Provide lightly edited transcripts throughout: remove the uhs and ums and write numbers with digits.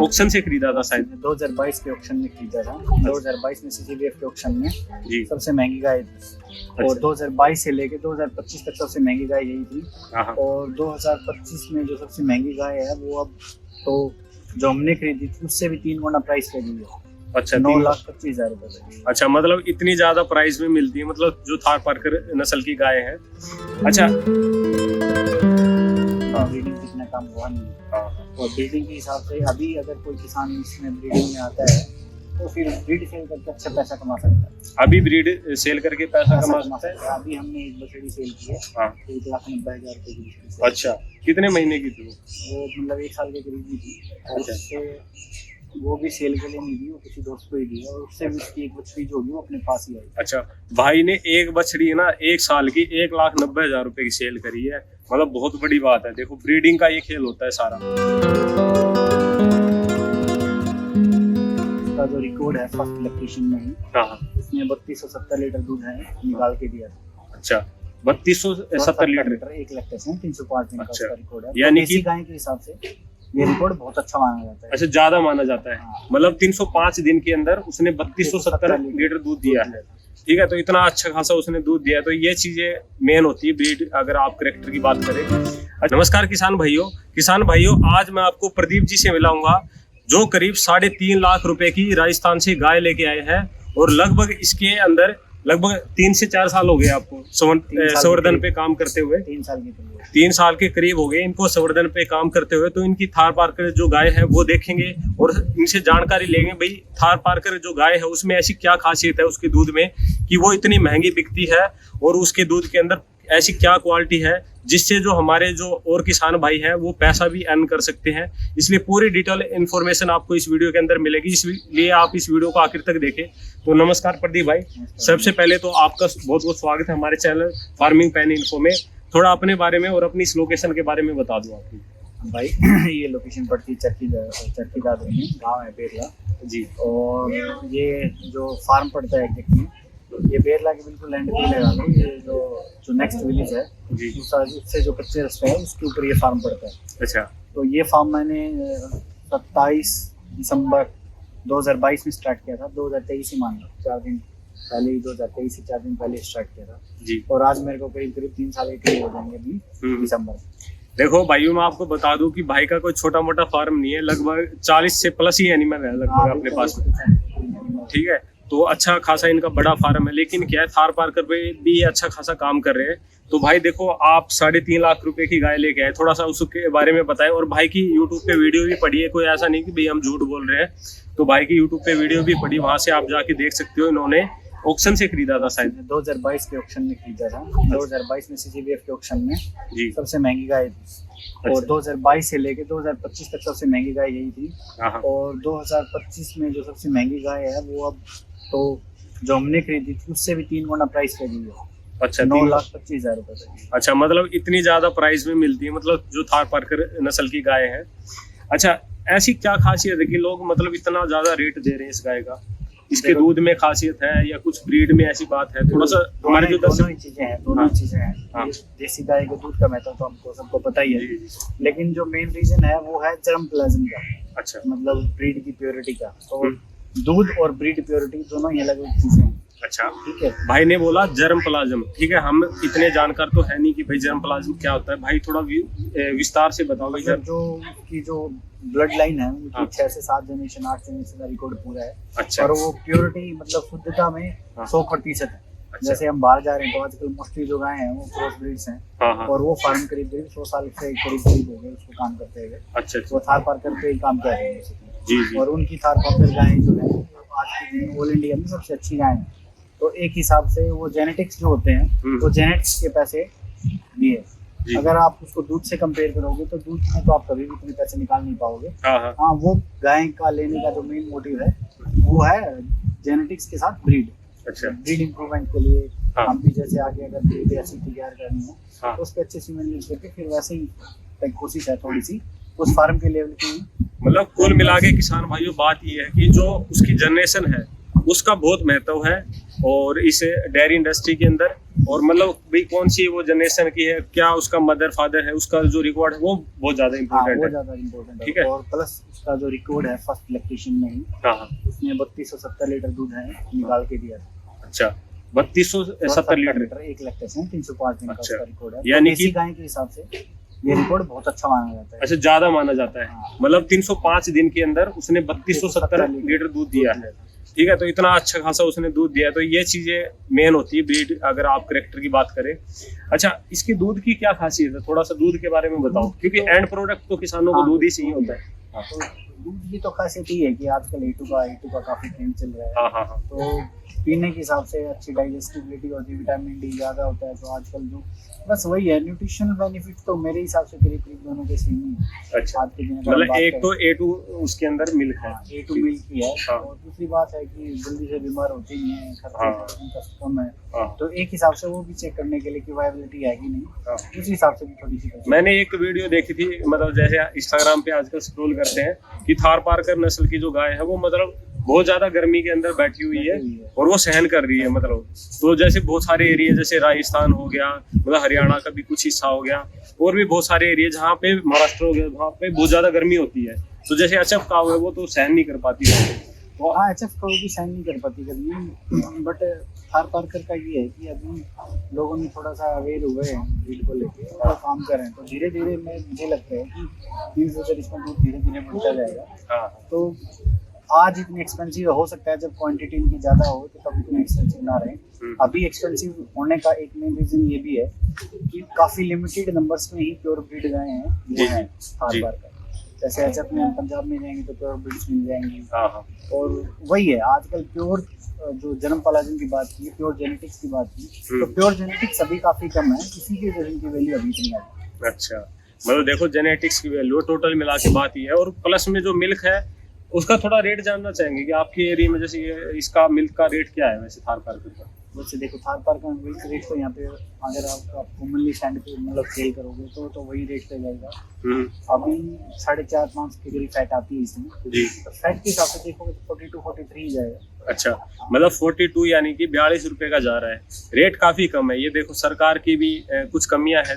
Auction से खरीदा था शायद। 2022 के ऑक्शन में खरीदा था। 2022 में सीसीबीएफ के ऑक्शन में जी। सबसे महंगी गाय थी। और 2022 से लेके 2025 तक सबसे महंगी गाय यही थी। और 2025 में जो सबसे महंगी गाय है वो अब तो जो हमने खरीदी थी उससे भी 3 गुना प्राइस पे दी है। अच्छा, 9,25,000 रुपए। अच्छा, मतलब इतनी ज्यादा प्राइस में मिलती है, मतलब जो थार पारकर नस्ल की गाय है। अच्छा, ब्रीडिंग कितना काम हुआ नहीं है। और ब्रीडिंग के हिसाब से अभी अगर कोई किसान इसमें ब्रीडिंग में आता है तो फिर ब्रीड सेल करके अच्छा पैसा कमा सकता है। अभी ब्रीड सेल करके पैसा कमा सकता है। अभी हमने एक बछड़ी सेल की है। 1,90,000 रुपए की बछड़ी। अच्छा, कितने महीने की थी वो? मतलब 1 साल के करीब की थी। अच्छा। उससे वो भी सेल के लिए नहीं दी, वो किसी दोस्त को ही दी है। और उससे भी उसकी एक बछड़ी जो होगी वो अपने पास ही आई। अच्छा, भाई ने एक बछड़ी ना 1 साल की 1,90,000 रुपए की सेल करी है। मतलब बहुत बड़ी बात है। देखो, ब्रीडिंग का ये खेल होता है सारा। इसका जो रिकॉर्ड है फर्स्ट इलेक्ट्रिशियन में ही, उसने 3270 लीटर दूध है निकाल के दिया था। अच्छा, 3270 लीटर 1 लैक्टेशन 305 दिन का उसका रिकॉर्ड है। यानी कि गाय के हिसाब से ये रिकॉर्ड बहुत अच्छा माना जाता है। अच्छा, ज्यादा माना जाता है। मतलब 305 दिन के अंदर उसने 3270 लीटर दूध दिया है। ठीक है, तो इतना अच्छा खासा उसने दूध दिया। तो ये चीजें मेन होती है ब्रीड, अगर आप करेक्टर की बात करें। नमस्कार किसान भाइयों, आज मैं आपको प्रदीप जी से मिलाऊंगा जो करीब 3.5 लाख रुपए की राजस्थान से गाय लेके आए हैं। और लगभग इसके अंदर लगभग 3 से 4 साल हो गए आपको संवर्धन पे काम करते हुए। 3 साल के करीब हो गए इनको संवर्धन पे काम करते हुए। तो इनकी थार पारकर जो गाय है वो देखेंगे और इनसे जानकारी लेंगे भाई थार पारकर जो गाय है उसमें ऐसी क्या खासियत है उसके दूध में कि वो इतनी महंगी बिकती है। और उसके दूध के अंदर ऐसी क्या क्वालिटी है जिससे जो हमारे जो और किसान भाई हैं वो पैसा भी अर्न कर सकते हैं। इसलिए पूरी डिटेल इन्फॉर्मेशन आपको इस वीडियो के अंदर मिलेगी, इसलिए आप इस वीडियो को आखिर तक देखें। तो नमस्कार प्रदीप भाई, सबसे पहले तो आपका बहुत बहुत स्वागत है हमारे चैनल फार्मिंग पैन इन्फो में। थोड़ा अपने बारे में और अपनी इस लोकेशन के बारे में बता दो आप भाई। ये लोकेशन पड़ती है चरखी दादरी में, गाँव है बेरला जी। और ये जो फार्म पड़ता है देखिए, ये बेरला के बिल्कुल लैंड पे लगा लो। ये जो नेक्स्ट विलेज है जी, उससे जो कच्चे रास्ते है उसके ऊपर ये फार्म पड़ता है। अच्छा, तो ये फार्म मैंने 27 दिसंबर 2022 में स्टार्ट किया था। 2023 ही मान लो, 4 दिन पहले ही 2023 से 4 दिन पहले स्टार्ट किया था जी। और आज मेरे को करीब 3 साल के करीब हो जाएंगे अभी दिसंबर। देखो भाइयों, मैं आपको बता दूं कि भाई का कोई छोटा मोटा फार्म नहीं है, लगभग 40 से प्लस ही एनिमल है लगभग अपने पास में। ठीक है, तो अच्छा खासा इनका बड़ा फार्म है। लेकिन क्या है, थार पारकर पे भी अच्छा खासा काम कर रहे हैं। तो भाई देखो, आप 3.5 लाख रुपए की गाय लेके आए, थोड़ा सा उसके बारे में बताएं। और भाई की यूट्यूब पे वीडियो भी पड़ी है, कोई ऐसा नहीं कि भाई हम झूठ बोल रहे हैं। तो भाई की यूट्यूब पे वीडियो भी पड़ी, वहां से आप जाके देख सकते हो। इन्होंने ऑक्शन से खरीदा था शायद। 2022 के ऑक्शन में खरीदा था। 2022 में सीसीबीएफ के ऑक्शन में जी सबसे महंगी गाय थी। और 2022 से लेके 2025 तक सबसे महंगी गाय यही थी। और 2025 में जो सबसे महंगी गाय है वो अब तो जो हमने खरीदी थी उससे भी 3 गुना प्राइस पे दी है। अच्छा, 9,25,000 रुपए। अच्छा, मतलब इतनी ज्यादा प्राइस में मिलती है, मतलब जो थार पारकर नस्ल की गाय है। अच्छा, ऐसी क्या खासियत है कि लोग मतलब इतना ज्यादा रेट दे रहे हैं इस गाय का? इसके दूध में खासियत है या कुछ ब्रीड में ऐसी बात है? थोड़ा सा हमारे जो दोनों ही चीजें हैं। देसी गाय के दूध का महत्व तो हमको सबको पता ही है, लेकिन जो मेन रीजन है वो है जर्मप्लाज्म का। अच्छा, मतलब ब्रीड की प्योरिटी का। तो दूध और ब्रीड प्योरिटी दोनों ही अलग अलग चीजें हैं। अच्छा, ठीक है। भाई ने बोला जर्मप्लाज्म। ठीक है, हम इतने जानकार तो है नहीं कि भाई जर्मप्लाज्म क्या होता है। भाई थोड़ा विस्तार से बताओ भाई। जो ब्लड लाइन है उनकी 6 से 7 जनरेशन 8 जनरेशन का रिकॉर्ड पूरा है। अच्छा, और वो प्योरिटी मतलब शुद्धता में 100% है। अच्छा। जैसे हम बाहर जा रहे हैं तो आजकल मोस्टली जो गाय हैं वो क्रॉस ब्रीड्स हैं। और वो फार्म करीब 100 साल से करीब हो गए उसको काम करते हुए। अच्छा, वो थार पारकर पे ही काम कर रहे हैं जी। और उनकी थार पारकर गायें जो है आज के दिन ऑल इंडिया में सबसे अच्छी गायें हैं। तो एक हिसाब से वो जेनेटिक्स जो होते हैं वो जेनेटिक्स के पैसे दिए। अगर आप उसको दूध से कंपेयर करोगे तो दूध में तो आप कभी भी इतने पैसे निकाल नहीं पाओगे। हाँ, वो गाय का लेने का जो मेन मोटिव है वो है जेनेटिक्स के साथ ब्रीड। अच्छा, ब्रीड इंप्रूवमेंट के लिए हम भी जैसे आगे अगर ब्रीड ऐसी तैयार करनी हो तो उसके अच्छे सीमेंट यूज करके फिर वैसे ही कोशिश है थोड़ी सी उस फार्म के लेवल की। मतलब कुल मिला के किसान भाइयों बात ये है कि जो उसकी जनरेशन है उसका बहुत महत्व है। और इस डेयरी इंडस्ट्री के अंदर और मतलब भाई कौन सी वो जनरेशन की है, क्या उसका मदर फादर है, उसका जो रिकॉर्ड है वो बहुत ज्यादा इम्पोर्टेंट है। ज्यादा इम्पोर्टेंट ठीक है। और प्लस उसका जो रिकॉर्ड है फर्स्ट लैक्टेशन में ही, उसने 3270 लीटर दूध है निकाल के दिया था। अच्छा, 3270 लीटर एक लैक्टेशन 305 दिन का उसका रिकॉर्ड है। यानी कि गाय के हिसाब से ये रिकॉर्ड बहुत अच्छा माना जाता है। अच्छा, ज्यादा माना जाता है। मतलब 305 दिन के अंदर उसने 3270 लीटर दूध दिया है। ठीक है, तो इतना अच्छा खासा उसने दूध दिया, तो ये चीजें मेन होती है ब्रीड, अगर आप करेक्टर की बात करें। अच्छा, इसकी दूध की क्या खासियत है, थोड़ा सा दूध के बारे में बताओ, क्योंकि एंड प्रोडक्ट तो किसानों को दूध ही चाहिए होता है। तो दूध की तो खासियत ही है कि आजकल A2 का काफी ट्रेंड चल रहा है। तो पीने के हिसाब से अच्छी डाइजेस्टिबिलिटी होती है, विटामिन डी ज्यादा होता है। तो आजकल जो बस वही है, न्यूट्रिशनल बेनिफिट तो मेरे हिसाब से करीब करीब दोनों के सेम ही है। अच्छा, आज के दिन मतलब एक तो A2 उसके अंदर मिल्क है, A2 मिल्क ही है। और दूसरी बात है कि जल्दी से बीमार होते नहीं है, खर्चा कम है। तो एक हिसाब से वो भी चेक करने के लिए कि वायबिलिटी है कि नहीं, उस हिसाब से भी थोड़ी सी। मैंने एक वीडियो देखी थी, मतलब जैसे इंस्टाग्राम पे आजकल स्क्रॉल करते हैं कि थार पारकर नस्ल की जो गाय है वो मतलब बहुत ज्यादा गर्मी के अंदर बैठी हुई है और वो सहन कर रही है। मतलब तो जैसे बहुत सारे एरिया, जैसे राजस्थान हो गया, मतलब हरियाणा का भी कुछ हिस्सा हो गया, और भी बहुत सारे एरिया जहाँ पे, महाराष्ट्र हो गया, वहाँ पे बहुत ज्यादा गर्मी होती है। तो जैसे HF काऊ है वो तो सहन नहीं कर पाती है। हाँ, HF काऊ भी सहन नहीं कर पाती गर्मी। बट थार पारकर का ये है कि अभी लोगों ने थोड़ा सा अवेयर हुए हैं ब्रीड को लेके और काम कर रहे हैं। तो धीरे धीरे मुझे लगता है कि इसमें दूध धीरे धीरे बढ़ता जाएगा। तो आज इतनी एक्सपेंसिव हो सकता है, जब क्वांटिटी इनकी ज्यादा हो तो तब इतनी एक्सपेंसिव ना रहे। अभी एक्सपेंसिव होने का एक मेन रीजन ये भी है कि काफी लिमिटेड नंबर्स में ही प्योर ब्रीड गाय हैं वो हैं थार पारकर। जैसे HF में पंजाब में जाएंगे तो प्योर ब्रीड्स मिल जाएंगी। और वही है, आजकल प्योर जो जन्म पाला की बात की, प्योर जेनेटिक्स की बात की, तो प्योर जेनेटिक्स अभी काफी कम है, इसी की वजह की वैल्यू अभी इतनी है। अच्छा, मतलब देखो जेनेटिक्स की वैल्यू टोटल मिला के बात ही है। और प्लस में जो मिल्क है उसका थोड़ा रेट जानना चाहेंगे कि आपके एरिया में जैसे इसका मिल्क का रेट क्या है वैसे थार पारकर का? वैसे देखो, थार पारकर मिल्क रेट तो यहाँ पे अगर आप कॉमनली स्टैंड पे मतलब सेल करोगे तो वही रेट पे जाएगा। अभी 4.5-5 के करीब फैट आती है इसमें। तो फैट के हिसाब से देखोगे तो 42-43 ही जाएगा। अच्छा, मतलब 42 यानी कि 42 रुपए का जा रहा है। रेट काफी कम है। ये देखो, सरकार की भी कुछ कमियां है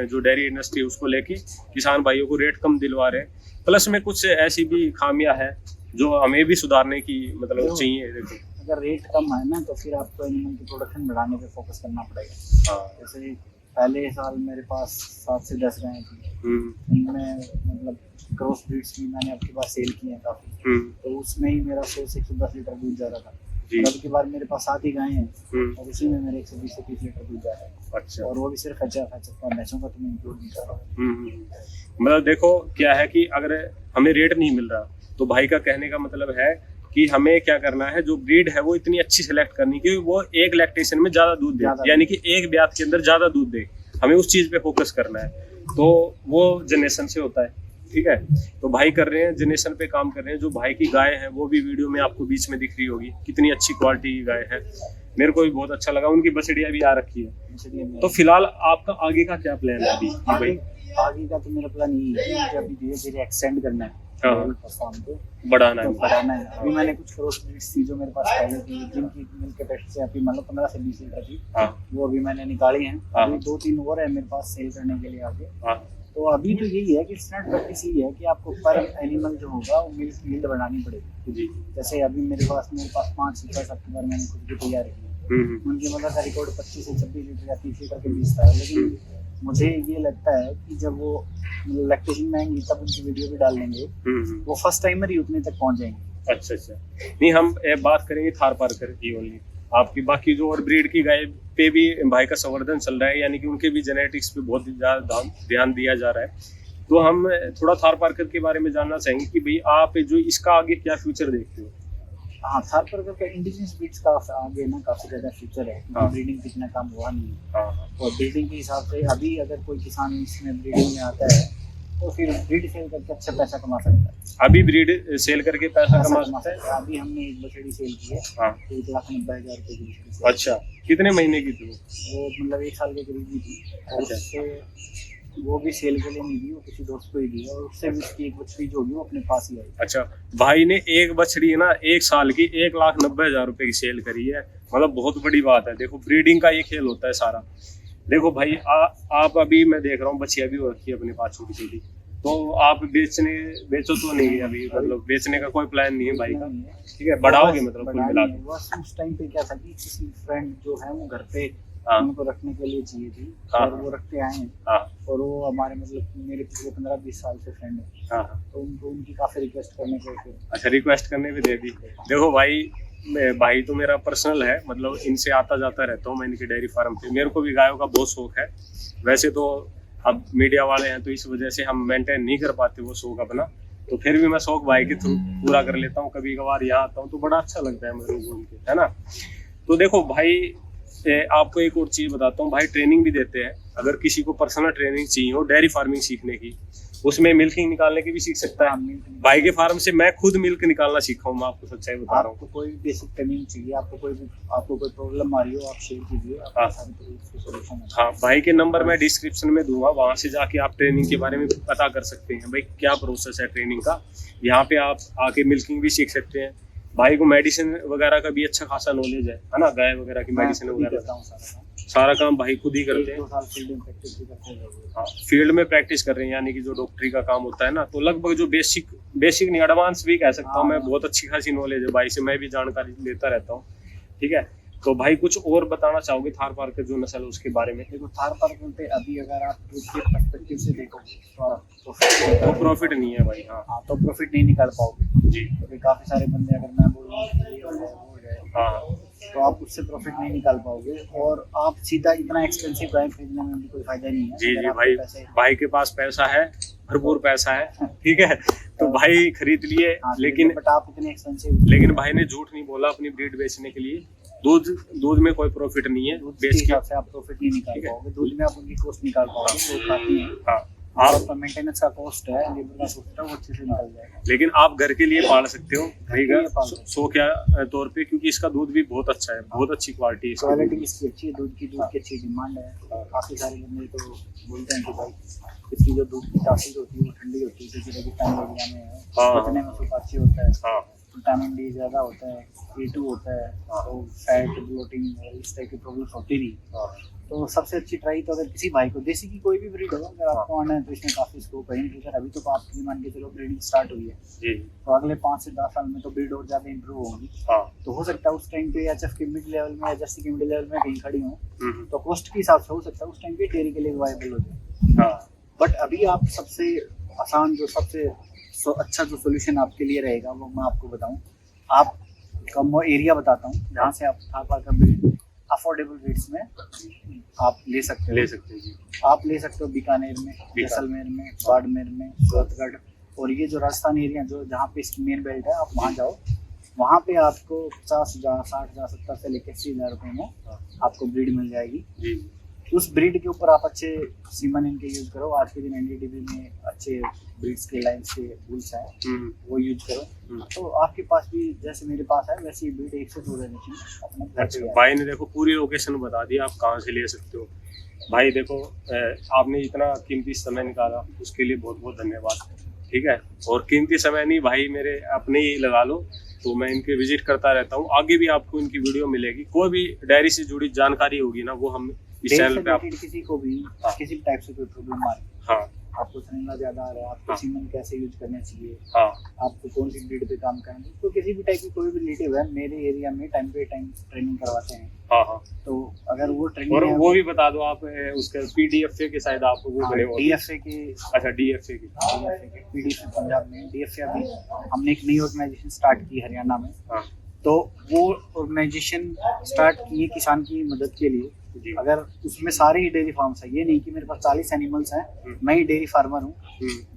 जो डेयरी इंडस्ट्री उसको लेके किसान भाइयों को रेट कम दिलवा रहे हैं। प्लस में कुछ ऐसी भी खामियां है जो हमें भी सुधारने की मतलब चाहिए। देखो, अगर रेट कम है ना तो फिर आपको एनिमल की प्रोडक्शन बढ़ाने पे फोकस करना पड़ेगा। जैसे पहले साल मेरे पास 7 से 10 गायें थी, उनमें मतलब क्रॉस ब्रीड्स भी मैंने आपके पास सेल किए हैं काफी। तो उसमें ही मेरा 100 से 110 लीटर दूध जा रहा था। अब की बार मेरे पास 7 ही गायें हैं और उसी में मेरे 120 से 30 लीटर दूध जा रहा है। अच्छा, और वो भी सिर्फ HF का, भैंसों का तो मैं इंक्लूड नहीं कर रहा हूँ। मतलब देखो क्या है कि अगर हमें रेट नहीं मिल रहा तो भाई का कहने का मतलब है कि हमें क्या करना है, जो ब्रीड है वो इतनी अच्छी सिलेक्ट करनी कि वो एक लैक्टेशन में ज्यादा दूध दे, यानी कि एक ब्यात के अंदर ज्यादा दूध दे। हमें उस चीज पे फोकस करना है। तो वो जनरेशन से होता है। ठीक है, तो भाई कर रहे हैं, जनरेशन पे काम कर रहे हैं। जो भाई की गाय है वो भी वीडियो में आपको बीच में दिख रही होगी, कितनी अच्छी क्वालिटी की गाय है। मेरे को भी बहुत अच्छा लगा। उनकी बछड़िया भी आ रखी है। तो फिलहाल आपका आगे का क्या प्लान है अभी? आगे का तो मेरा प्लान यही है कि मुझे अभी धीरे धीरे एक्सटेंड करना है, फार्म को बढ़ाना है। अभी मैंने कुछ क्रॉस ब्रीड्स थी जो मेरे पास पहले थी, जिनकी मिल्क कैपेसिटी अभी मतलब 15 से 20 लीटर थी, वो अभी मैंने निकाली हैं। अभी 2-3 और है मेरे पास सेल करने के लिए आगे। तो अभी तो यही है कि स्टैंडर्ड प्रैक्टिस यही है कि आपको पर एनिमल जो होगा वो मिल्क यील्ड बढ़ानी पड़ेगी। जैसे अभी मेरे पास 5 से 10 अक्टूबर मैंने खुद की तैयारी की, उनकी मतलब का रिकॉर्ड 25 से 26 लीटर या 30 लीटर के बीच था। लेकिन मुझे ये लगता है कि जब वो लैक्टेशन में आएंगी तब उनकी वीडियो भी डाल लेंगे, वो फर्स्ट टाइमर ही उतने तक पहुंच जाएंगे। अच्छा, नहीं हम बात करेंगे थार पारकर की ओनली। आपकी बाकी जो और ब्रीड की गाय पे भी भाई का संवर्धन चल रहा है, यानी कि उनके भी जेनेटिक्स पे बहुत ज्यादा ध्यान दिया जा रहा है। तो हम थोड़ा थार पारकर के बारे में जानना चाहेंगे कि भाई आप जो इसका आगे क्या फ्यूचर देखते हो? हाँ, थार पारकर का इंडिजिनस ब्रीड्स का आगे ना काफी ज्यादा फ्यूचर है। ब्रीडिंग कितना काम हुआ नहीं है। और ब्रीडिंग के हिसाब से अभी अगर कोई किसान इसमें ब्रीडिंग में आता है तो फिर ब्रीड सेल करके अच्छा पैसा कमा सकता है। अभी ब्रीड सेल करके पैसा कमा सकता है। अभी हमने एक बछड़ी सेल की है, 1,90,000 रुपए की बछड़ी। अच्छा, कितने महीने की थी वो? मतलब 1 साल के करीब की थी। उससे वो भी सेल के लिए नहीं दी, वो किसी दोस्त को ही दी, और उससे भी उसकी एक बछड़ी जो होगी वो अपने पास ही आई। अच्छा, भाई ने एक बछड़ी ना 1 साल की 1,90,000 रुपए की सेल करी है, मतलब बहुत बड़ी बात है। देखो ब्रीडिंग का ये खेल होता है सारा। देखो भाई आप अभी मैं देख रहा हूँ बछिया भी हो रखी है अपने पास छोटी छोटी, तो आप बेचो तो नहीं है अभी, मतलब बेचने का कोई प्लान नहीं है भाई का, ठीक है, बढ़ाओगे मतलब कुल मिला के? बस उस टाइम पे क्या था कि किसी फ्रेंड जो है वो घर पे हाँ। उनको रखने के लिए चाहिए थी, हाँ। और वो रखते आए हैं। हाँ। और वो हमारे मतलब मेरे पिछले 15-20 साल से फ्रेंड है। हाँ। तो उनको उनकी काफी रिक्वेस्ट करने पे फिर अच्छा, रिक्वेस्ट करने पे दे दी। देखो भाई तो मेरा पर्सनल है, मतलब इनसे आता जाता रहता हूँ मैं इनके डेयरी फार्म पे। मेरे को भी गायों का बहुत शौक है। वैसे तो अब मीडिया वाले हैं तो इस वजह से हम मेंटेन नहीं कर पाते वो शौक अपना, तो फिर भी मैं शौक भाई के थ्रू पूरा कर लेता हूँ। कभी कभार यहाँ आता हूँ तो बड़ा अच्छा लगता है मेरे को घूम के, है ना। तो देखो भाई आपको एक और चीज बताता हूँ, भाई ट्रेनिंग भी देते हैं। अगर किसी को पर्सनल ट्रेनिंग चाहिए हो डेयरी फार्मिंग सीखने की, उसमें मिल्किंग निकालने की भी सीख सकता है। भाई के फार्म से मैं खुद मिल्क निकालना सीखा हूँ, मैं आपको सच्चाई बता रहा हूँ। आपको कोई बेसिक ट्रेनिंग चाहिए, आपको कोई प्रॉब्लम आ रही हो, आप शेयर कीजिए, हाँ। सॉल्यूशन। हाँ, भाई के नंबर मैं डिस्क्रिप्शन में दूंगा, वहां से जाके आप ट्रेनिंग के बारे में पता कर सकते हैं भाई क्या प्रोसेस है ट्रेनिंग का। यहाँ पे आप आके मिल्किंग भी सीख सकते हैं। भाई को मेडिसिन वगैरह का भी अच्छा खासा नॉलेज है ना, गाय वगैरह की मेडिसिन वगैरह सारा काम भाई खुद ही करते हैं। 2 साल फील्ड में प्रैक्टिस भी करते हैं। हाँ, फील्ड में प्रैक्टिस कर रहे हैं, यानी कि जो डॉक्टरी का काम होता है ना, तो लगभग जो बेसिक नहीं एडवांस भी कह सकता हूँ मैं, बहुत अच्छी खासी नॉलेज है भाई से, मैं भी जानकारी लेता रहता हूँ, ठीक है। तो भाई कुछ और बताना चाहोगे थार पारकर जो नस्ल है उसके बारे में? देखो थार पारकर पे अभी अगर आप दूसरे पर्सपेक्टिव से देखोगे तो प्रॉफिट नहीं है भाई। हाँ, तो प्रॉफिट नहीं निकाल पाओगे जी, क्योंकि काफी सारे बंदे, अगर मैं बोलूँ हाँ, तो आप उससे प्रॉफिट नहीं निकाल पाओगे, और आप सीधा इतना एक्सपेंसिव गाय खरीदने में भी कोई फायदा नहीं है। जी भाई के पास पैसा है, भरपूर पैसा है, ठीक है, तो भाई खरीद लिए। लेकिन बट आप इतने एक्सपेंसिव, लेकिन भाई ने झूठ नहीं बोला अपनी ब्रीड बेचने के लिए। दूध में कोई प्रॉफिट नहीं है, बेच के हिसाब से आप प्रॉफिट नहीं निकाल पाओगे। दूध में आप उनकी कॉस्ट निकाल पाओगे, वो खाती है। हाँ, आप मेंटेनेंस का कॉस्ट है, लेबर का कॉस्ट है, वो अच्छे से निकल जाएगा। लेकिन आप घर के लिए पाल सकते हो भाई का शौक या तौर पे, क्योंकि इसका दूध भी बहुत अच्छा है, बहुत अच्छी क्वालिटी है, क्वालिटी इसकी अच्छी है, दूध की अच्छी डिमांड है। काफी सारे बंदे तो बोलते हैं कि भाई इसकी जो दूध की तासीर होती है वो ठंडी होती है, क्योंकि रेगिस्तान एरिया में है, इतने में सुपर अच्छी होता है, विटामिन डी ज्यादा होता है, A2 होता है, तो फैट ब्लोटिंग और इस टाइप की प्रॉब्लम होती नहीं। तो सबसे अच्छी ट्राई तो अगर किसी भाई को देसी की कोई भी ब्रीड हो, अगर आपको आना है तो इसमें काफी स्कोप है। इन अभी तो आपकी मान के चलो ब्रीडिंग स्टार्ट हुई है, तो अगले 5 से 10 साल में तो ब्रीड और ज्यादा इंप्रूव होगी। तो हो सकता है उस टाइम पे एचएफ के मिड लेवल में या जर्सी के मिड लेवल में कहीं खड़ी हो, तो कॉस्ट के हिसाब से हो सकता है उस टाइम पे डेयरी के लिए वायबल हो जाए। बट अभी आप सबसे आसान जो सबसे अच्छा जो सोल्यूशन आपके लिए रहेगा वो मैं आपको बताऊं, आप कम एरिया बताता हूँ जहाँ से आप थार पारकर ब्रीड अफोर्डेबल रेट्स में आप ले सकते हो। आप ले सकते हो बीकानेर में, जैसलमेर में, बाड़मेर में, सूरतगढ़, और ये जो राजस्थान एरिया जो जहाँ पे इसकी मेन बेल्ट है, आप वहाँ जाओ, वहाँ पे आपको 50,000, 60,000, 70 से लेकर 80,000 रुपये में आपको ब्रीड मिल जाएगी। उस ब्रीड के ऊपर आप अच्छे सीमन इनके यूज करो। आज के दिन एनडीडीबी में अच्छे ब्रीड्स के लाइन्स के बुल्स हैं, वो यूज करो, तो आपके पास भी जैसे मेरे पास है वैसे ही ब्रीड 1 से 2 रहनी चाहिए अपने घर पे। अच्छा, भाई ने देखो पूरी लोकेशन बता दी, आप कहाँ से ले सकते हो। भाई देखो आपने इतना कीमती समय निकाला उसके लिए बहुत बहुत धन्यवाद, ठीक है। और कीमती समय नहीं भाई मेरे अपने ही लगा लो, तो मैं इनके विजिट करता रहता हूँ। आगे भी आपको इनकी वीडियो मिलेगी, कोई भी डायरी से जुड़ी जानकारी होगी ना, वो हम इस चैनल पे आप किसी को भी किसी भी टाइप से कोई प्रॉब्लम आ रही है, हाँ, आपको सनीला ज्यादा आ रहा है, आपको सीमन कैसे यूज करने चाहिए, हाँ, आपको कौन सी ब्रीड पे काम करना है, तो किसी भी टाइप की कोई भी रिलेटिव है, मेरे एरिया में टाइम पे टाइम ट्रेनिंग करवाते हैं। हाँ, तो अगर वो ट्रेनिंग और वो भी बता दो आप उसके पीडीएफए के शायद आप वो बने हो, डीएफए के। अच्छा, डीएफए की पीडीएफए पंजाब में, डीएफए अभी हमने एक नई ऑर्गेनाइजेशन स्टार्ट की हरियाणा में। हाँ, तो वो ऑर्गेनाइजेशन स्टार्ट की है किसान की मदद के लिए। अगर उसमें सारे ही डेयरी फार्म्स है, ये नहीं कि मेरे पास 40 एनिमल्स हैं, मैं ही डेयरी फार्मर हूँ,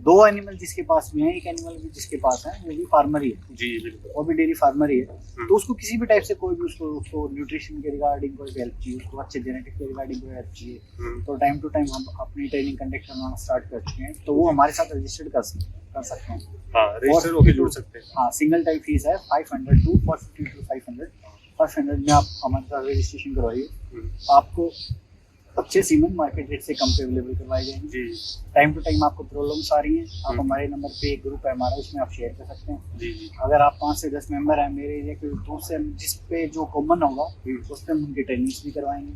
2 एनिमल जिसके पास में है, 1 एनिमल भी जिसके पास है, वो भी फार्मर ही है। जी बिल्कुल, वो भी डेयरी फार्मर ही है। तो उसको किसी भी टाइप से कोई भी उसको न्यूट्रिशन के रिगार्डिंग कोई हेल्प चाहिए, उसको अच्छे जेनेटिक के रिगार्डिंग कोई हेल्प चाहिए, तो टाइम टू टाइम हम अपनी ट्रेनिंग कंडक्ट करना स्टार्ट कर चुके हैं, तो वो हमारे साथ रजिस्टर्ड कर सकते हैं। हाँ, रजिस्टर होकर जुड़ सकते हैं। हाँ, सिंगल टाइम फीस है 500 to 450 to 500 में आप हमारे साथ रजिस्ट्रेशन करवाइए। आपको अच्छे सीमेंट मार्केट रेट से कम पे अवेलेबल करवाए जाएंगे जी। टाइम टू टाइम आपको प्रॉब्लम्स आ रही हैं, आप हमारे नंबर पे एक ग्रुप है हमारा, उसमें आप शेयर कर सकते हैं जी जी। अगर आप 5 से 10 मेंबर हैं मेरे एरिया के, तो उससे जिस पे जो कॉमन होगा उस पर हम उनकी ट्रेनिंग्स भी करवाएंगे,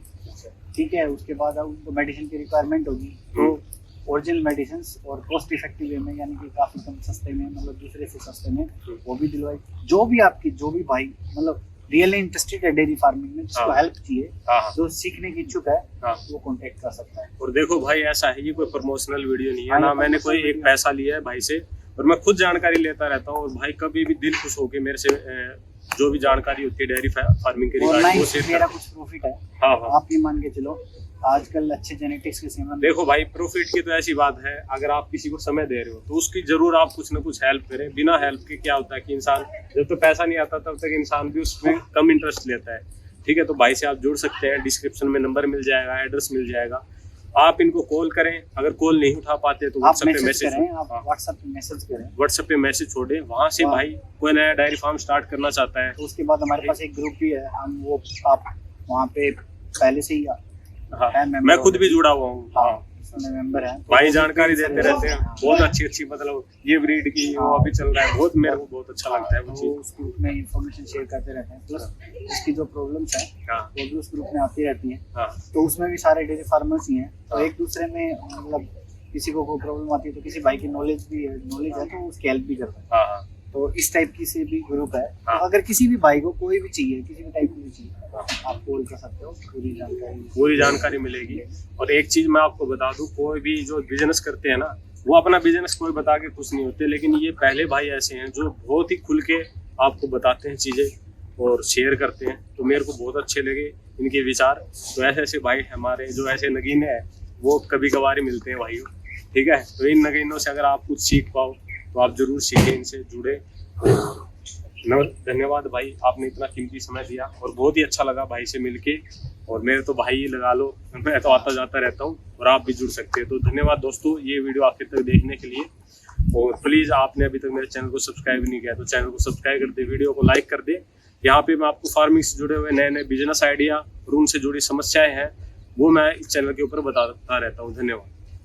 ठीक है। उसके बाद अब उनको मेडिसिन की रिक्वायरमेंट होगी तो ओरिजिनल मेडिसिन और कॉस्ट इफेक्टिव वे में, यानी कि काफ़ी कम सस्ते में, मतलब दूसरे से सस्ते में वो भी दिलवाई। जो भी भाई मतलब रियली इंटरेस्टेड है डेयरी फार्मिंग में, जिसको हेल्प चाहिए, जो सीखने की इच्छुक है, वो कांटेक्ट कर सकता है। और देखो भाई ऐसा है, ये कोई प्रमोशनल वीडियो नहीं है ना, मैंने कोई एक पैसा लिया है भाई से, और मैं खुद जानकारी लेता रहता हूँ। और भाई कभी भी दिल खुश होके मेरे से जो भी जानकारी होती है डेयरी फार्मिंग के रिगार्डिंग वो शेयर मेरा कुछ प्रॉफिट है। हाँ आप ये मान के चलो आजकल अच्छे जेनेटिक्स के सेवन, देखो भाई प्रॉफिट की तो ऐसी बात है, अगर आप किसी को समय दे रहे हो तो उसकी जरूर आप कुछ ना कुछ हेल्प करें। बिना हेल्प के क्या होता है कि इंसान जब तो पैसा नहीं आता तब तक इंसान भी उसमें कम इंटरेस्ट लेता है, ठीक है। तो भाई से आप जुड़ सकते हैं, डिस्क्रिप्शन में नंबर मिल जाएगा, एड्रेस मिल जाएगा, आप इनको कॉल करें। अगर कॉल नहीं उठा पाते तो व्हाट्सएप पे मैसेज करें, व्हाट्सएप पे मैसेज छोड़े, वहाँ से भाई कोई नया डायरी फार्म स्टार्ट करना चाहता है तो उसके बाद हमारे पास एक ग्रुप भी है, हम वो आप वहाँ पे पहले से ही मैं खुद भी जुड़ा हुआ हूँ, मेंबर है भाई जानकारी देते रहते हैं, बहुत अच्छी मतलब ये ब्रीड की वो अभी चल रहा है, बहुत मेरे को बहुत अच्छा लगता है वो चीज। उस ग्रुप में इंफॉर्मेशन शेयर करते रहते हैं, प्लस इसकी जो प्रॉब्लम्स है वो भी उस ग्रुप में आती रहती है, तो उसमें भी सारे डेयरी फार्मर्स ही हैं, तो एक दूसरे में मतलब किसी को कोई प्रॉब्लम आती है तो किसी भाई की नॉलेज है तो उसकी हेल्प भी करता है, तो इस टाइप की से भी ग्रुप है। तो अगर किसी भी भाई को कोई भी चाहिए, किसी भी टाइप की भी चाहिए, आप कॉल कर सकते हो, पूरी जानकारी मिलेगी। और एक चीज मैं आपको बता दूं, कोई भी जो बिजनेस करते हैं ना, वो अपना बिजनेस कोई बता के खुश नहीं होते, लेकिन ये पहले भाई ऐसे हैं जो बहुत ही खुल के आपको बताते हैं चीजें और शेयर करते हैं, तो मेरे को बहुत अच्छे लगे इनके विचार। तो ऐसे भाई हमारे जो ऐसे नगीने हैं वो कभी कभार ही मिलते हैं भाइयों, ठीक है। तो इन नगीनों से अगर आप कुछ सीख पाओ तो आप जरूर सीखें, इनसे जुड़े। धन्यवाद भाई, आपने इतना कीमती समय दिया और बहुत ही अच्छा लगा भाई से मिलके। और मेरे तो भाई ही लगा लो, मैं तो आता जाता रहता हूँ और आप भी जुड़ सकते हैं। तो धन्यवाद दोस्तों ये वीडियो आखिर तक देखने के लिए, और प्लीज़ आपने अभी तक मेरे चैनल को सब्सक्राइब नहीं किया तो चैनल को सब्सक्राइब कर दे, वीडियो को लाइक कर दे। यहाँ पे मैं आपको फार्मिंग से जुड़े हुए नए नए बिजनेस आइडिया और उनसे जुड़ी समस्याएं हैं वो मैं इस चैनल के ऊपर बताता रहता हूँ। धन्यवाद।